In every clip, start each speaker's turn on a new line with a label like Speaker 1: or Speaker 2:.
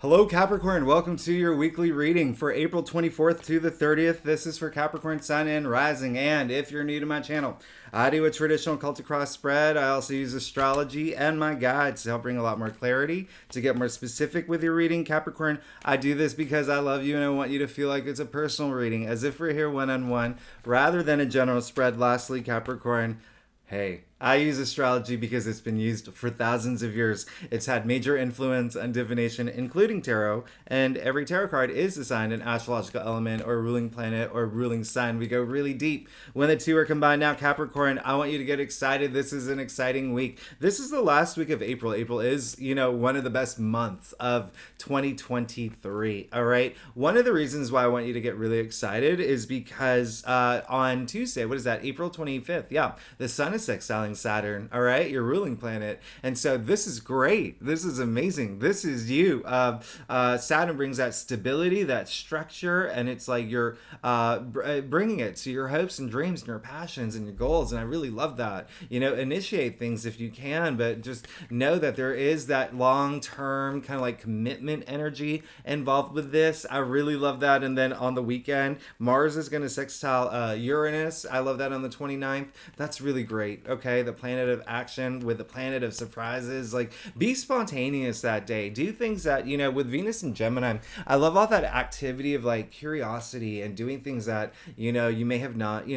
Speaker 1: Hello Capricorn, welcome to your weekly reading for April 24th to the 30th. This is for Capricorn Sun and Rising, and if you're new to my channel, I do a traditional Celtic cross spread. I also use astrology and my guides to help bring a lot more clarity, to get more specific with your reading. Capricorn, I do this because I love you and I want you to feel like it's a personal reading, as if we're here one-on-one, rather than a general spread. Lastly, Capricorn, hey, I use astrology because it's been used for thousands of years. It's had major influence on divination, including tarot, and every tarot card is assigned an astrological element or ruling planet or ruling sign. We go really deep when the two are combined. Now, Capricorn, I want you to get excited. This is an exciting week. This is the last week of April. April is, one of the best months of 2023, all right? One of the reasons why I want you to get really excited is because on Tuesday, what is that, April 25th? Yeah, the sun is sextiling Saturn, all right, your ruling planet. And so this is great. This is amazing. This is you. Saturn brings that stability, that structure, and it's like you're bringing it to your hopes and dreams and your passions and your goals. And I really love that. Initiate things if you can, but just know that there is that long-term kind of like commitment energy involved with this. I really love that. And then on the weekend, Mars is going to sextile Uranus. I love that on the 29th. That's really great. Okay, the planet of action with the planet of surprises. Like, be spontaneous that day. Do things that, with Venus and Gemini, I love all that activity of like curiosity and doing things that, you may have not, I'm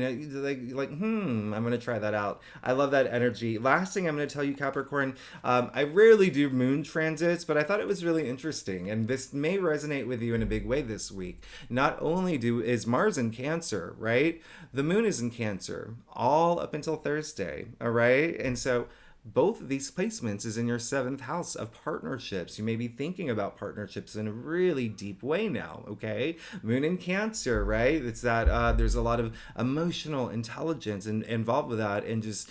Speaker 1: going to try that out. I love that energy. Last thing I'm going to tell you, Capricorn, I rarely do moon transits, but I thought it was really interesting. And this may resonate with you in a big way this week. Not only is Mars in Cancer, right? The moon is in Cancer all up until Thursday, all right? And so both of these placements is in your 7th house of partnerships. You may be thinking about partnerships in a really deep way now, okay? Moon in Cancer, right? It's that there's a lot of emotional intelligence involved with that, and just,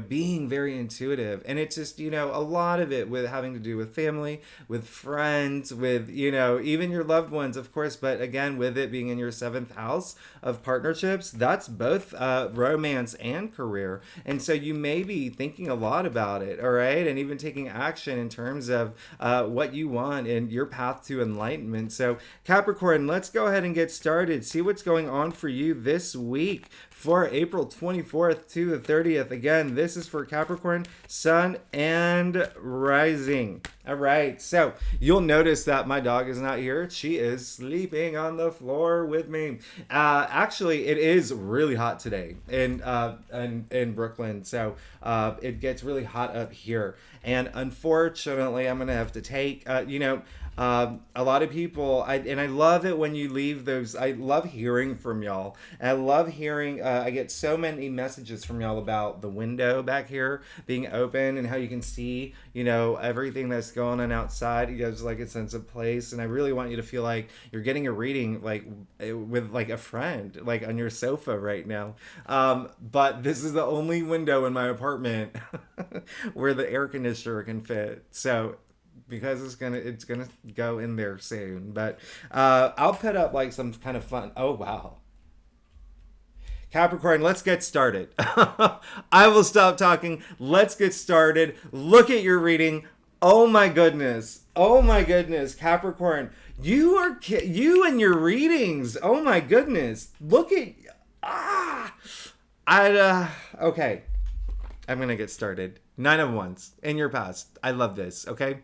Speaker 1: being very intuitive. And it's just, a lot of it with having to do with family, with friends, with, even your loved ones, of course. But again, with it being in your 7th house of partnerships, that's both romance and career. And so you may be thinking a lot about it, all right, and even taking action in terms of what you want and your path to enlightenment. So Capricorn, let's go ahead and get started. See what's going on for you this week for April 24th to the 30th. Again, this is for Capricorn, Sun and Rising. All right, so you'll notice that my dog is not here. She is sleeping on the floor with me. Actually, it is really hot today in Brooklyn, so it gets really hot up here. And unfortunately, I'm gonna have to take, a lot of people, I love it when you leave those. I love hearing from y'all. I love hearing, I get so many messages from y'all about the window back here being open and how you can see, everything that's going on outside. It gives like a sense of place. And I really want you to feel like you're getting a reading like with like a friend, like on your sofa right now. But this is the only window in my apartment where the air conditioner can fit. So because it's gonna go in there soon, but I'll put up like some kind of fun. Oh wow, Capricorn, let's get started. I will stop talking. Let's get started. Look at your reading. Oh my goodness, Capricorn, you and your readings. Oh my goodness, look at okay. I'm gonna get started. 9 of Wands in your past. I love this, okay?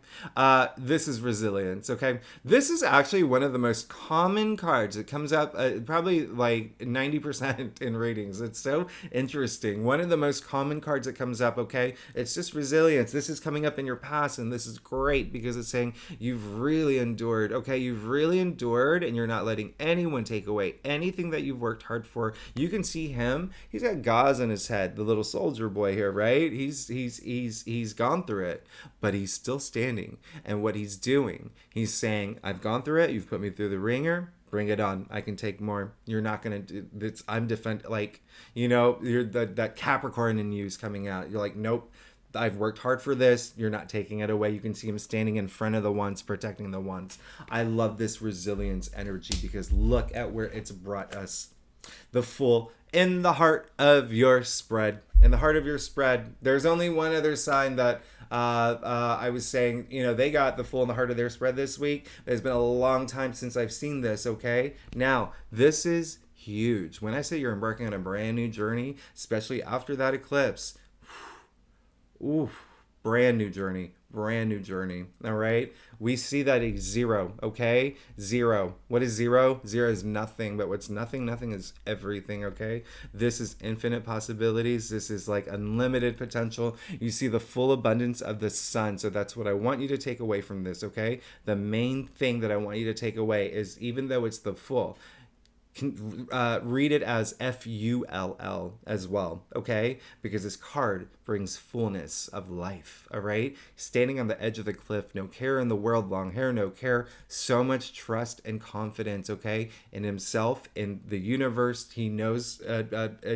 Speaker 1: This is resilience, okay? This is actually one of the most common cards. It comes up probably like 90% in readings. It's so interesting. One of the most common cards that comes up, okay? It's just resilience. This is coming up in your past, and this is great because it's saying you've really endured, okay? You've really endured, and you're not letting anyone take away anything that you've worked hard for. You can see him. He's got gauze on his head, the little soldier boy here, right? He's gone through it, but he's still standing. And what he's doing, he's saying, I've gone through it. You've put me through the ringer. Bring it on. I can take more. You're not going to do this. I'm you're that Capricorn in you is coming out. You're like, nope, I've worked hard for this. You're not taking it away. You can see him standing in front of the ones, protecting the ones. I love this resilience energy because look at where it's brought us. The Fool in the heart of your spread. In the heart of your spread, there's only one other sign that I was saying, they got the Fool in the heart of their spread this week. It's been a long time since I've seen this, okay? Now, this is huge. When I say you're embarking on a brand new journey, especially after that eclipse, oof, brand new journey. Brand new journey. All right. We see that as zero. Okay. Zero. What is zero? Zero is nothing. But what's nothing? Nothing is everything. Okay. This is infinite possibilities. This is like unlimited potential. You see the full abundance of the sun. So that's what I want you to take away from this. Okay. The main thing that I want you to take away is, even though it's the full, read it as Full as well, okay? Because this card brings fullness of life, all right? Standing on the edge of the cliff, no care in the world, long hair, no care, so much trust and confidence, okay? In himself, in the universe, he knows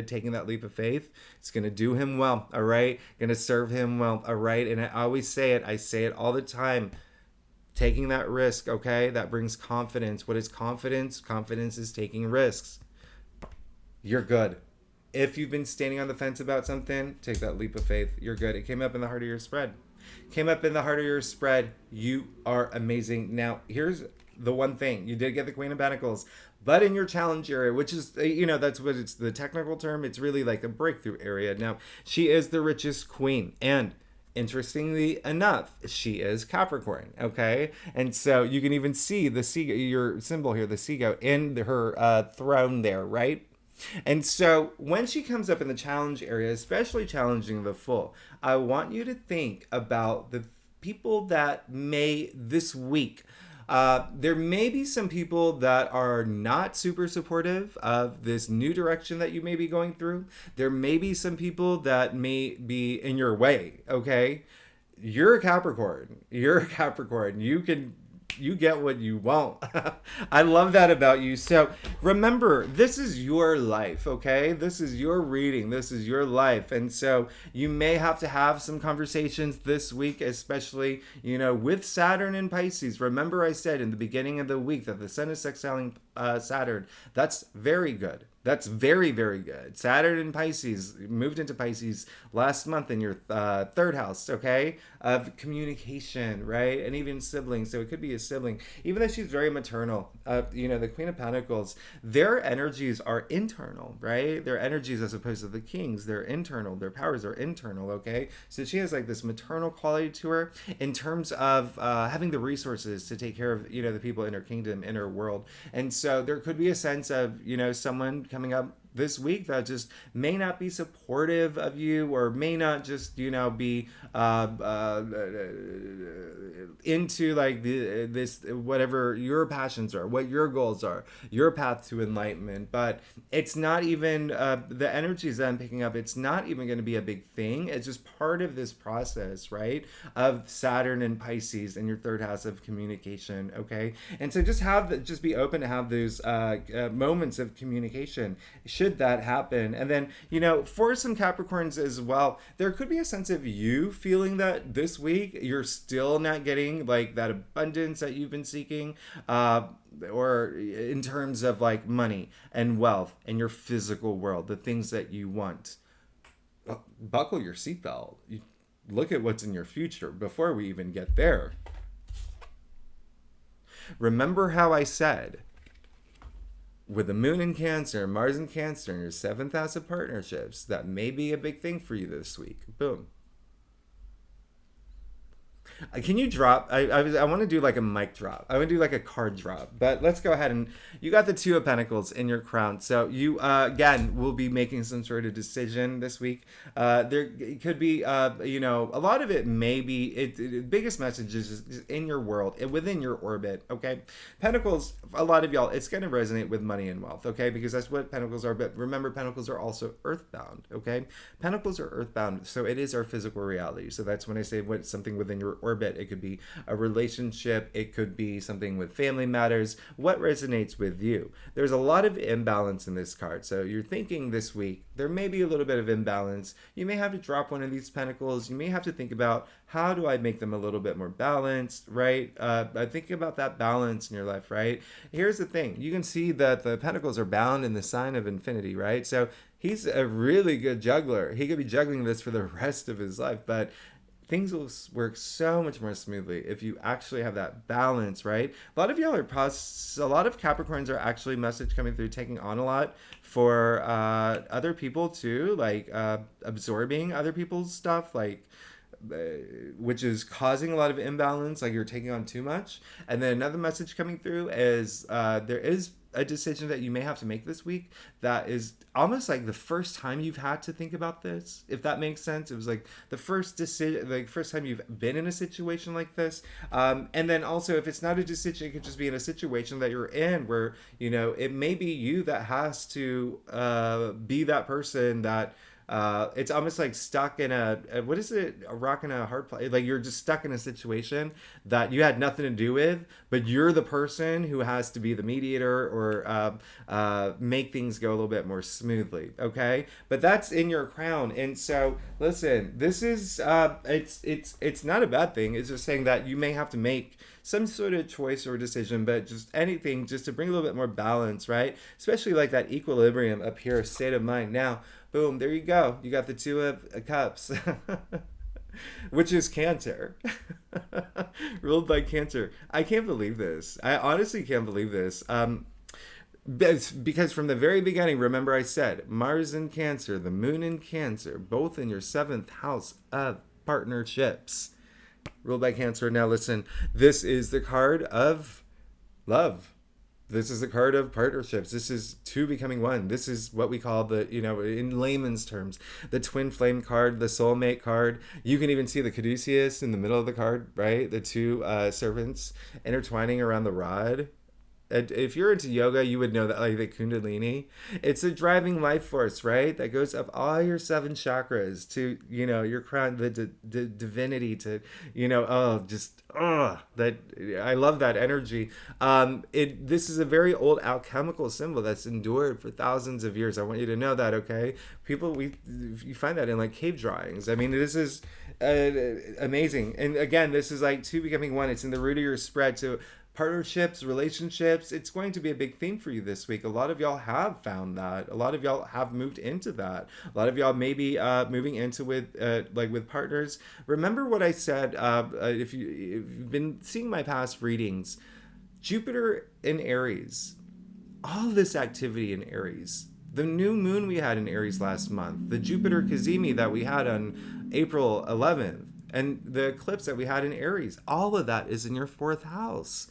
Speaker 1: taking that leap of faith, it's going to do him well, all right? Going to serve him well, all right? And I always say it, I say it all the time. Taking that risk, okay? That brings confidence. What is confidence? Confidence is taking risks. You're good. If you've been standing on the fence about something, take that leap of faith. You're good. It came up in the heart of your spread. Came up in the heart of your spread. You are amazing. Now, here's the one thing. You did get the Queen of Pentacles, but in your challenge area, which is, that's what it's the technical term. It's really like a breakthrough area. Now, she is the richest queen, and interestingly enough, she is Capricorn, okay? And so you can even see the seagull, your symbol here, the seagull, in her throne there, right? And so when she comes up in the challenge area, especially challenging the full, I want you to think about the people that may this week. There may be some people that are not super supportive of this new direction that you may be going through. There may be some people that may be in your way, okay? You're a Capricorn. You're a Capricorn. You get what you want. I love that about you. So remember, this is your life, okay? This is your reading. This is your life. And so you may have to have some conversations this week, especially, with Saturn and Pisces. Remember I said in the beginning of the week that the sun is sextiling Saturn. That's very good. That's very, very good. Saturn and Pisces moved into Pisces last month in your third house, okay? Of communication, right? And even siblings. So it could be a sibling. Even though she's very maternal, the Queen of Pentacles, their energies are internal, right? Their energies, as opposed to the Kings, they're internal. Their powers are internal, okay? So she has like this maternal quality to her in terms of having the resources to take care of, the people in her kingdom, in her world. And so there could be a sense of, someone coming up this week that just may not be supportive of you, or may not just be into like this whatever your passions are, what your goals are, your path to enlightenment. But it's not even the energies that I'm picking up, it's not even going to be a big thing. It's just part of this process, right, of Saturn and Pisces in your third house of communication, okay? And so just be open to have those moments of communication should that happen. And then, for some Capricorns as well, there could be a sense of you feeling that this week you're still not getting like that abundance that you've been seeking, or in terms of like money and wealth and your physical world, the things that you want. Buckle your seatbelt. Look at what's in your future before we even get there. Remember how I said, with the moon in Cancer, Mars in Cancer, and your seventh house of partnerships, that may be a big thing for you this week. Boom. Can you drop? I want to do like a mic drop. I want to do like a card drop. But let's go ahead, and you got the Two of Pentacles in your crown. So you, again, will be making some sort of decision this week. There could be, a lot of it may be, the biggest message is in your world, within your orbit, okay? Pentacles, a lot of y'all, it's going to resonate with money and wealth, okay? Because that's what Pentacles are. But remember, Pentacles are also earthbound, okay? Pentacles are earthbound, so it is our physical reality. So that's when I say something within your orbit. It could be a relationship. It could be something with family matters. What resonates with you? There's a lot of imbalance in this card. So you're thinking this week, there may be a little bit of imbalance. You may have to drop one of these pentacles. You may have to think about, how do I make them a little bit more balanced, right? Thinking about that balance in your life, right? Here's the thing. You can see that the pentacles are bound in the sign of infinity, right? So he's a really good juggler. He could be juggling this for the rest of his life, but things will work so much more smoothly if you actually have that balance, right? A lot of y'all are a lot of Capricorns are actually message coming through, taking on a lot for other people too, like absorbing other people's stuff, like which is causing a lot of imbalance, like you're taking on too much. And then another message coming through is there is a decision that you may have to make this week that is almost like the first time you've had to think about this, if that makes sense. It was like the first decision, like first time you've been in a situation like this. And then also, if it's not a decision, it could just be in a situation that you're in where, you know, it may be you that has to be that person that it's almost like stuck in a what is it, a rock in a hard place, like you're just stuck in a situation that you had nothing to do with, but you're the person who has to be the mediator or make things go a little bit more smoothly, okay? But that's in your crown. And so listen, this is it's not a bad thing. It's just saying that you may have to make some sort of choice or decision, but just anything just to bring a little bit more balance, right? Especially like that equilibrium up here, state of mind. Now boom, there you go. You got the Two of Cups, which is Cancer, ruled by Cancer. I can't believe this. I honestly can't believe this. Because from the very beginning, remember I said Mars in Cancer, the Moon in Cancer, both in your 7th house of partnerships, ruled by Cancer. Now listen, this is the card of love. This is the card of partnerships. This is two becoming one. This is what we call the, you know, in layman's terms, the twin flame card, the soulmate card. You can even see the caduceus in the middle of the card, right? The two serpents intertwining around the rod. If you're into yoga, you would know that, like the Kundalini. It's a driving life force, right? That goes up all your 7 chakras to, you know, your crown, the divinity to, you know, that I love that energy. This is a very old alchemical symbol that's endured for thousands of years. I want you to know that, okay? You find that in like cave drawings. I mean, this is amazing. And again, this is like two becoming one. It's in the root of your spread. So partnerships, relationships, it's going to be a big theme for you this week. A lot of y'all have found that. A lot of y'all have moved into that. A lot of y'all may be moving into with partners. Remember what I said, if you've been seeing my past readings, Jupiter in Aries, all this activity in Aries, the new moon we had in Aries last month, the Jupiter Kazemi that we had on April 11th, and the eclipse that we had in Aries, all of that is in your 4th house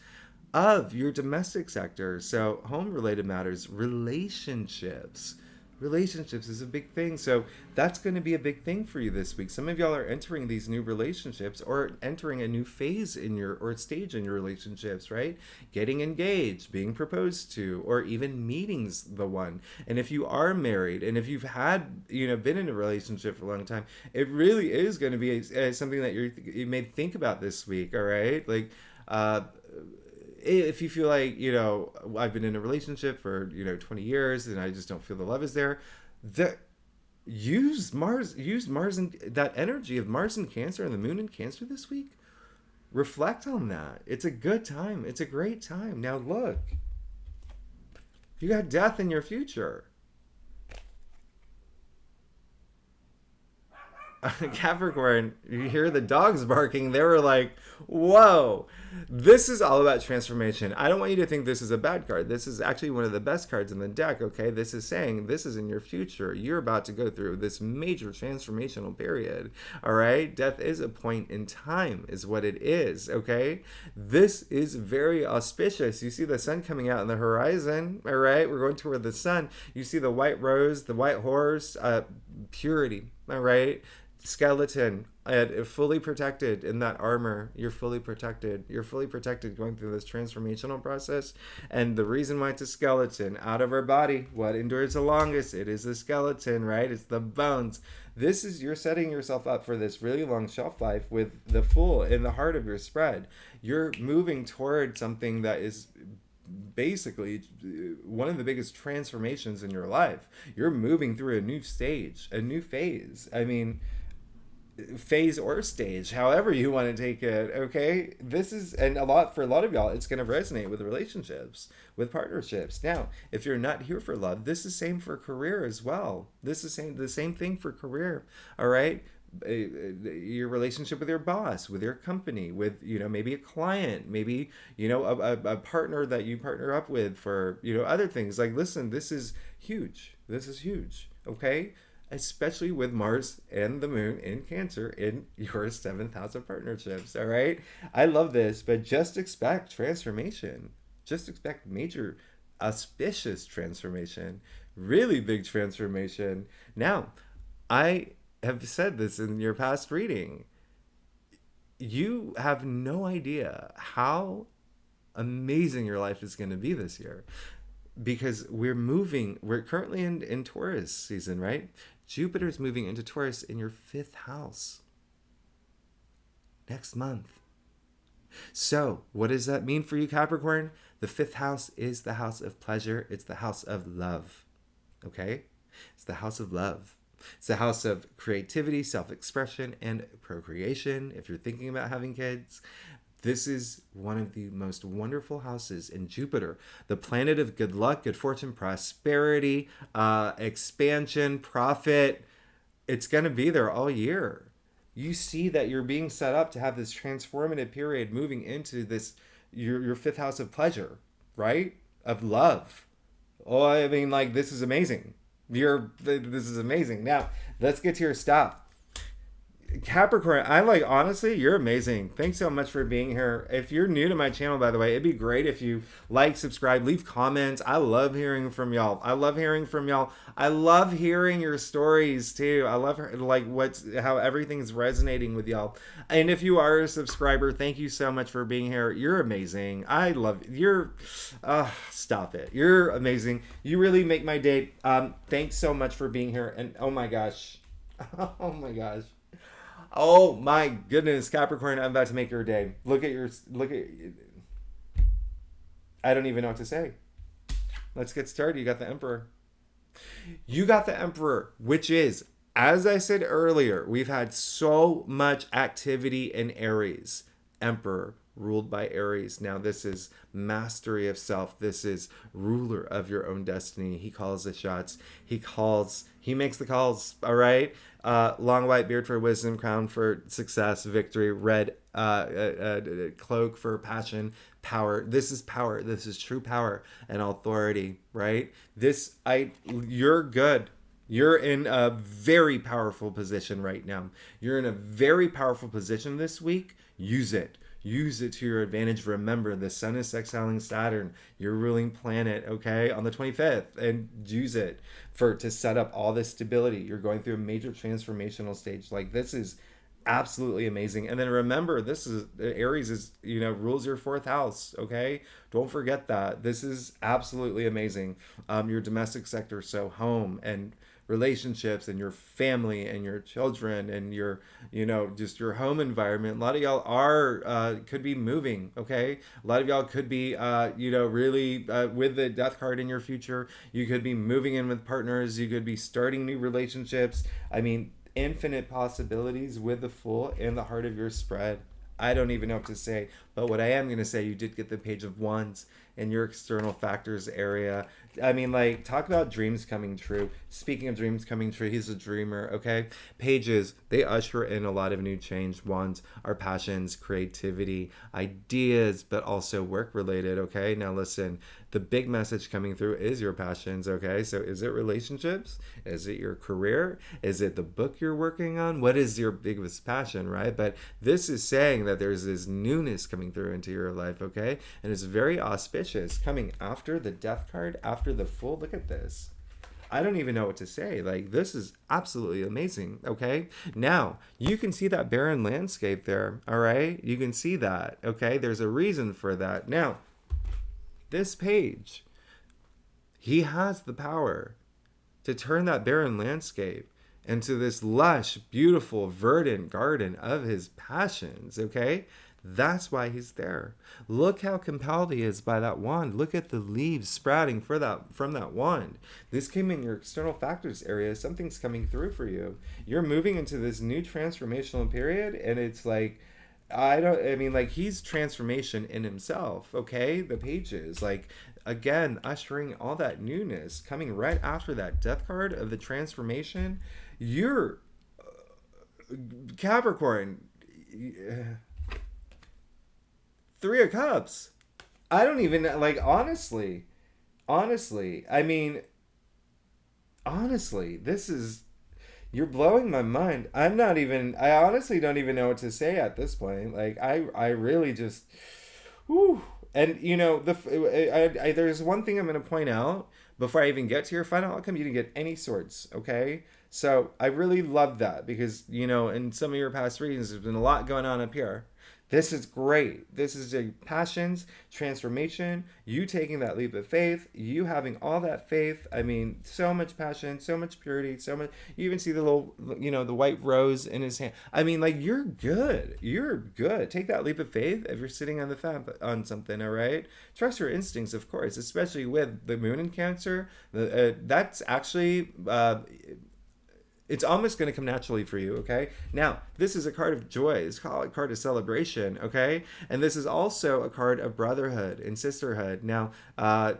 Speaker 1: of your domestic sector. So home-related matters, relationships. Relationships is a big thing. So that's going to be a big thing for you this week. Some of y'all are entering these new relationships or entering a new phase in or stage in your relationships, right? Getting engaged, being proposed to, or even meeting's the one. And if you are married and if you've had, you know, been in a relationship for a long time, it really is going to be something that you may think about this week, all right? Like, if you feel like, you know, I've been in a relationship for, you know, 20 years and I just don't feel the love is there, use Mars and that energy of Mars in Cancer and the Moon in Cancer this week. Reflect on that. It's a good time. It's a great time. Now look, you got death in your future. Capricorn, you hear the dogs barking, they were like, whoa, this is all about transformation. I don't want you to think this is a bad card. This is actually one of the best cards in the deck, okay? This is saying this is in your future. You're about to go through this major transformational period, all right? Death is a point in time is what it is, okay? This is very auspicious. You see the sun coming out on the horizon, all right? We're going toward the sun. You see the white rose, the white horse, purity, all right? Skeleton, fully protected in that armor. You're fully protected. You're fully protected going through this transformational process. And the reason why it's a skeleton, out of our body, what endures the longest? It is the skeleton, right? It's the bones. You're setting yourself up for this really long shelf life with the Fool in the heart of your spread. You're moving toward something that is basically one of the biggest transformations in your life. You're moving through a new stage, a new phase. I mean, phase or stage, however you want to take it. Okay, this is, and for a lot of y'all, it's going to resonate with relationships, with partnerships. Now, if you're not here for love, this is same for career as well. This is the same thing for career. All right, your relationship with your boss, with your company, with maybe a client, maybe a partner that you partner up with for other things. Like, listen, this is huge. This is huge. Okay, especially with Mars and the Moon in Cancer in your 7th house of partnerships. All right, I love this, but just expect transformation. Just expect major, auspicious transformation, really big transformation. Now, I have said this in your past reading. You have no idea how amazing your life is going to be this year, because we're currently in Taurus season, right? Jupiter's moving into Taurus in your 5th house next month. So what does that mean for you, Capricorn? The 5th house is the house of pleasure. It's the house of love. Okay? It's the house of love. It's the house of creativity, self-expression, and procreation. If you're thinking about having kids, this is one of the most wonderful houses in Jupiter, the planet of good luck, good fortune, prosperity, expansion, profit. It's going to be there all year. You see that you're being set up to have this transformative period moving into this, your 5th house of pleasure, right? Of love. Oh, I mean, like, this is amazing. This is amazing. Now, let's get to your stuff. Capricorn, honestly, you're amazing. Thanks so much for being here. If you're new to my channel, by the way, it'd be great if you like, subscribe, leave comments. I love hearing from y'all. I love hearing your stories too. I love how everything's resonating with y'all. And if you are a subscriber, thank you so much for being here. You're amazing. I love stop it. You're amazing. You really make my day. Thanks so much for being here. And oh my gosh. Oh my goodness, Capricorn, I'm about to make your day. I don't even know what to say. Let's get started. You got the Emperor. Which is, as I said earlier, we've had so much activity in Aries. Emperor, ruled by Aries. Now this is mastery of self. This is ruler of your own destiny. He calls the shots. He makes the calls. All right. Long white beard for wisdom, crown for success, victory, red cloak for passion, power. This is power. This is true power and authority, right? You're good. You're in a very powerful position right now. You're in a very powerful position this week. Use it. Use it to your advantage. Remember, the sun is sextiling Saturn, your ruling planet, okay, on the 25th, and use it to set up all this stability. You're going through a major transformational stage. Like, this is absolutely amazing. And then remember, Aries rules your 4th house, okay? Don't forget that. This is absolutely amazing. Your domestic sector, so home and relationships and your family and your children and your just your home environment. A lot of y'all could be moving, okay? A lot of y'all could be really with the death card in your future. You could be moving in with partners. You could be starting new relationships. I mean, infinite possibilities with the Fool in the heart of your spread. I don't even know what to say, but what I am going to say, you did get the Page of Wands in your external factors area. I mean, like, talk about dreams coming true. Speaking of dreams coming true, he's a dreamer, okay? Pages, they usher in a lot of new change. Wands are passions, creativity, ideas, but also work-related, okay? Now, listen, the big message coming through is your passions, okay? So is it relationships? Is it your career? Is it the book you're working on? What is your biggest passion, right? But this is saying that there's this newness coming through into your life, okay? And it's very auspicious, coming after the Death card, after the Fool. Look at this. I don't even know what to say. Like, this is absolutely amazing, okay? Now, you can see that barren landscape there, all right? You can see that, okay? There's a reason for that. Now, this page, he has the power to turn that barren landscape into this lush, beautiful, verdant garden of his passions, okay? That's why he's there. Look how compelled he is by that wand. Look at the leaves sprouting from that wand. This came in your external factors area. Something's coming through for you. You're moving into this new transformational period, and it's like, like he's transformation in himself, okay? The pages, like, again, ushering all that newness, coming right after that death card of the transformation. You're Capricorn. Three of Cups. I don't even, like, honestly, I mean, honestly, this is, you're blowing my mind. I honestly don't even know what to say at this point. Like, I really just, whew. And, you know, there's one thing I'm going to point out before I even get to your final outcome. You didn't get any swords, okay? So I really love that because, you know, in some of your past readings, there's been a lot going on up here. This is great. This is a passions, transformation, you taking that leap of faith, you having all that faith. I mean, so much passion, so much purity, so much. You even see the little, you know, the white rose in his hand. I mean, like, you're good. You're good. Take that leap of faith if you're sitting on the fence on something, all right? Trust your instincts, of course, especially with the moon in Cancer. That's actually... it's almost going to come naturally for you, okay? Now, this is a card of joy. It's called a card of celebration, okay? And this is also a card of brotherhood and sisterhood. Now,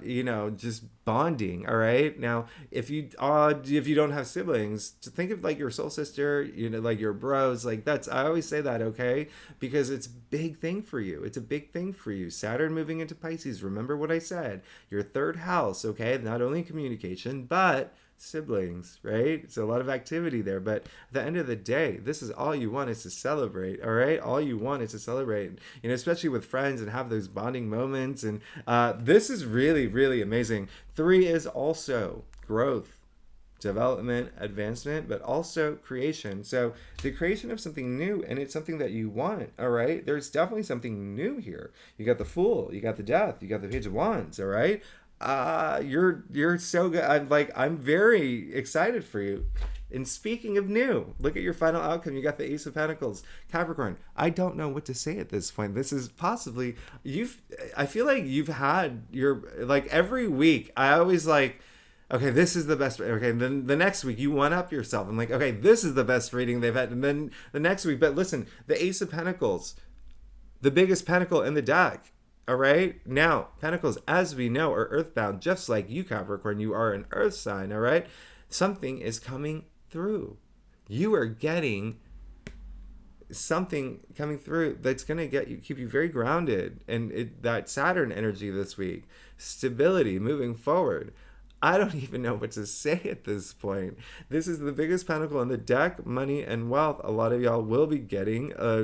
Speaker 1: you know, just bonding, all right? Now, if you don't have siblings, just think of like your soul sister, you know, like your bros, like that's, I always say that, okay? Because it's a big thing for you. It's a big thing for you. Saturn moving into Pisces. Remember what I said. Your third house, okay? Not only communication, but siblings, right? So a lot of activity there, but at the end of the day, this is all you want is to celebrate, all right? All you want is to celebrate, you know, especially with friends and have those bonding moments. And this is really, really amazing. 3 is also growth, development, advancement, but also creation. So the creation of something new, and it's something that you want, all right? There's definitely something new here. You got the Fool, you got the Death, you got the Page of Wands, all right? You're so good. I'm very excited for you. And speaking of new, look at your final outcome. You got the Ace of Pentacles. Capricorn, I don't know what to say at this point. This is possibly, I feel like you've had your, like every week, I always like, okay, this is the best. Okay, then the next week you one up yourself. I'm like, okay, this is the best reading they've had. And then the next week, but listen, the Ace of Pentacles, the biggest pentacle in the deck. All right. Now, Pentacles, as we know, are earthbound, just like you, Capricorn. You are an earth sign. All right. Something is coming through. You are getting something coming through that's going to keep you very grounded. And that Saturn energy this week, stability moving forward. I don't even know what to say at this point. This is the biggest pentacle in the deck, money and wealth. A lot of y'all will be getting a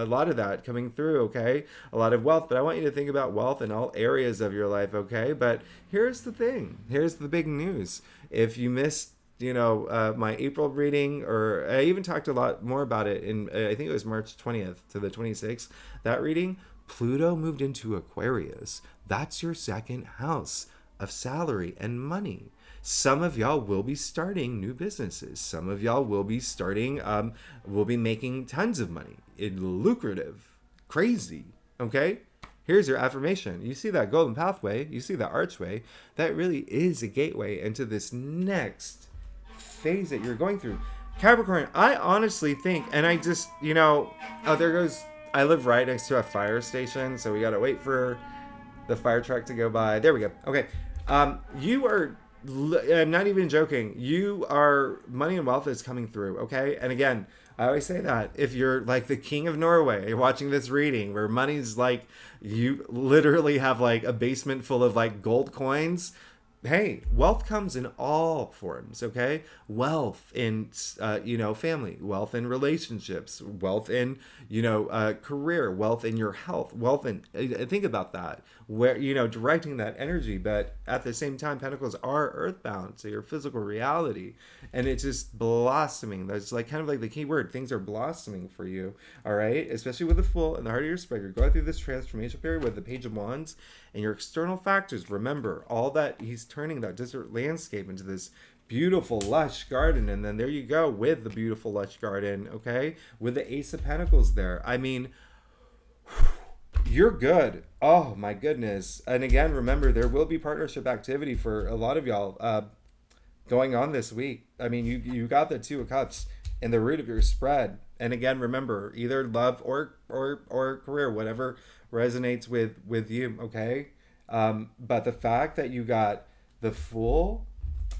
Speaker 1: lot of that coming through, okay? A lot of wealth, but I want you to think about wealth in all areas of your life, okay? But here's the thing. Here's the big news. If you missed, you know, my April reading, or I even talked a lot more about it in, I think it was March 20th to the 26th, that reading, Pluto moved into Aquarius. That's your second house of salary and money. Some of y'all will be starting new businesses. Some of y'all will be starting, will be making tons of money. Lucrative, crazy, okay? Here's your affirmation. You see that golden pathway, you see that archway, that really is a gateway into this next phase that you're going through. Capricorn, I honestly think, and I just, you know, oh, there goes, I live right next to a fire station, so we gotta wait for the fire truck to go by. There we go. Okay. You are, I'm not even joking, you are, money and wealth is coming through, okay? And again, I always say that if you're like the king of Norway, you're watching this reading where money's like, you literally have like a basement full of like gold coins. Hey, wealth comes in all forms, okay? Wealth in, you know, family, wealth in relationships, wealth in, you know, career, wealth in your health, wealth in, think about that, where, you know, directing that energy. But at the same time, Pentacles are earthbound, so your physical reality, and it's just blossoming. That's like kind of like the key word. Things are blossoming for you, all right? Especially with the Fool in the heart of your spread. You're going through this transformation period with the Page of Wands. And your external factors, remember, all that he's turning that desert landscape into this beautiful lush garden, and then there you go with the beautiful lush garden, okay, with the Ace of Pentacles there. I mean, you're good. Oh my goodness. And again, remember, there will be partnership activity for a lot of y'all going on this week. I mean, you got the Two of Cups in the root of your spread. And again, remember, either love or career, whatever resonates with you, okay? But the fact that you got the Fool,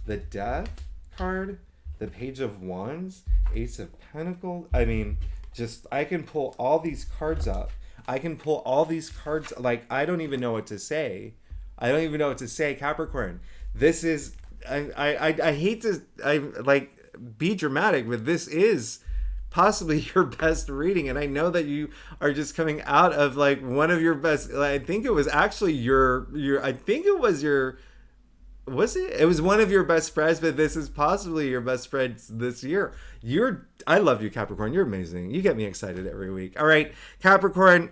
Speaker 1: the Death card, the Page of Wands, Ace of Pentacles, I mean, just, I can pull all these cards up. I can pull all these cards, like, I don't even know what to say. I don't even know what to say, Capricorn. This is, I hate to, be dramatic, but this is possibly your best reading. And I know that you are just coming out of, like, one of your best, I think it was actually I think it was it was one of your best spreads, but this is possibly your best spreads this year. I love you, Capricorn. You're amazing. You get me excited every week. All right, Capricorn,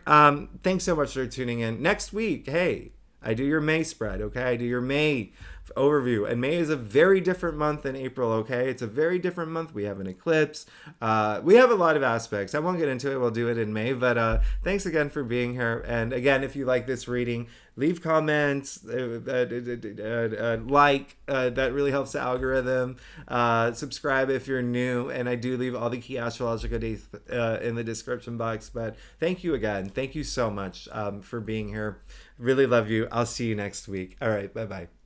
Speaker 1: thanks so much for tuning in. Next week, hey, I do your May spread, okay? I do your May overview. And May is a very different month than April, okay? It's a very different month. We have an eclipse. We have a lot of aspects. I won't get into it. We'll do it in May. But thanks again for being here. And again, if you like this reading, leave comments, that really helps the algorithm. Subscribe if you're new. And I do leave all the key astrological dates in the description box. But thank you again. Thank you so much for being here. Really love you. I'll see you next week. All right. Bye-bye.